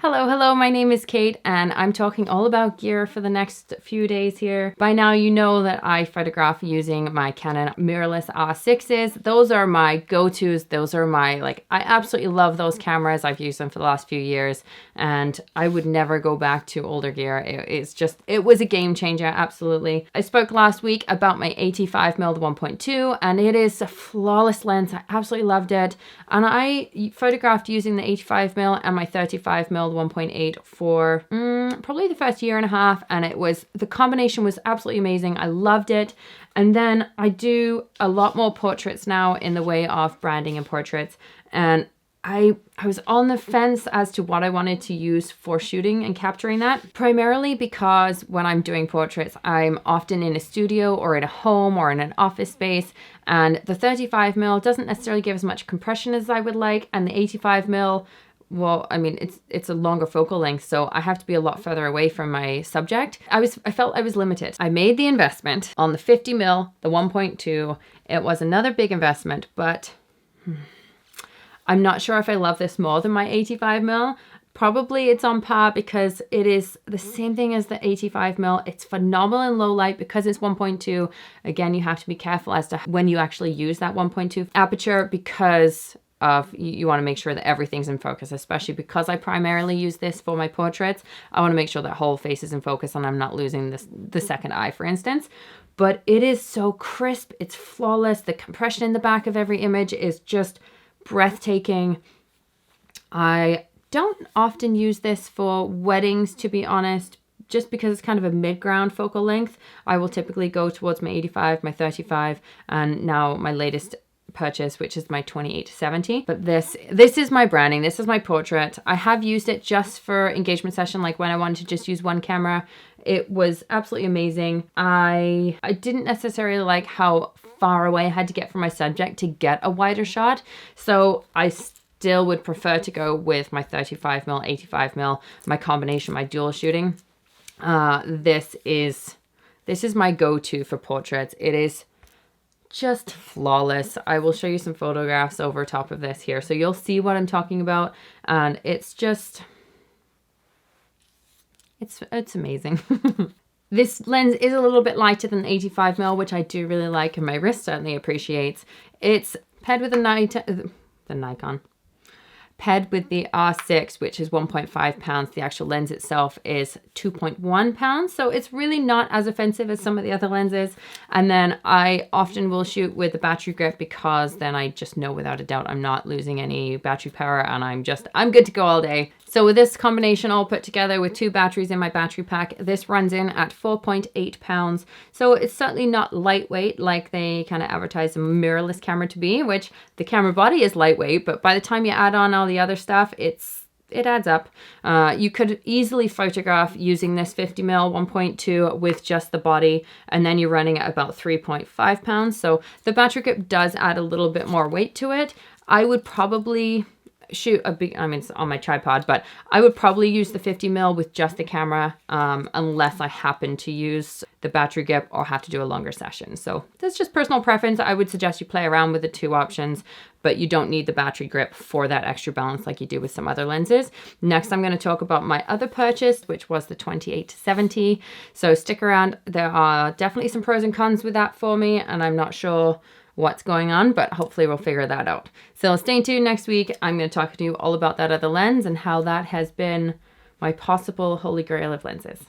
Hello, my name is Kate and I'm talking all about gear for the next few days here. By now you know that I photograph using my Canon mirrorless R6s. Those are my go-tos. Those are my, I absolutely love those cameras. I've used them for the last few years and I would never go back to older gear. It was a game changer, absolutely. I spoke last week about my 85mm 1.2 and it is a flawless lens. I absolutely loved it. And I photographed using the 85mm and my 35mm 1.8 for probably the first year and a half, and the combination was absolutely amazing. I loved it. And then I do a lot more portraits now in the way of branding and portraits, and I was on the fence as to what I wanted to use for shooting and capturing that, primarily because when I'm doing portraits, I'm often in a studio or in a home or in an office space, and the 35mm doesn't necessarily give as much compression as I would like, and the 85mm, well, I mean, it's a longer focal length, so I have to be a lot further away from my subject. I felt I was limited. I made the investment on the 50mm, the 1.2. It was another big investment, but I'm not sure if I love this more than my 85mm. Probably it's on par because it is the same thing as the 85mm. It's phenomenal in low light because it's 1.2. Again, you have to be careful as to when you actually use that 1.2 aperture because you want to make sure that everything's in focus, especially because I primarily use this for my portraits. I want to make sure that whole face is in focus and I'm not losing the second eye, for instance. But it is so crisp, it's flawless. The compression in the back of every image is just breathtaking. I don't often use this for weddings, to be honest, just because it's kind of a mid-ground focal length. I will typically go towards my 85, my 35, and now my latest purchase, which is my 28-70. But this is my branding. This is my portrait. I have used it just for engagement session, like when I wanted to just use one camera. It was absolutely amazing. I didn't necessarily like how far away I had to get from my subject to get a wider shot. So I still would prefer to go with my 35mm, 85mm, my combination, my dual shooting. This is my go-to for portraits. It is just flawless. I will show you some photographs over top of this here, so you'll see what I'm talking about, and it's amazing. This lens is a little bit lighter than 85mm, which I do really like, and my wrist certainly appreciates. It's paired with the Nikon. Paired with the R6, which is 1.5 pounds. The actual lens itself is 2.1 pounds. So it's really not as offensive as some of the other lenses. And then I often will shoot with the battery grip because then I just know without a doubt I'm not losing any battery power and I'm good to go all day. So with this combination all put together with 2 batteries in my battery pack, this runs in at 4.8 pounds. So it's certainly not lightweight like they kind of advertise a mirrorless camera to be, which the camera body is lightweight, but by the time you add on all the other stuff, it adds up. You could easily photograph using this 50mm 1.2 with just the body, and then you're running at about 3.5 pounds. So the battery grip does add a little bit more weight to it. I would probably shoot it's on my tripod, but I would probably use the 50mm with just the camera unless I happen to use the battery grip or have to do a longer session. So that's just personal preference. I would suggest you play around with the 2 options, but you don't need the battery grip for that extra balance like you do with some other lenses. Next, I'm going to talk about my other purchase, which was the 28-70. So stick around. There are definitely some pros and cons with that for me, and I'm not sure what's going on, but hopefully we'll figure that out. So stay tuned next week. I'm going to talk to you all about that other lens and how that has been my possible holy grail of lenses.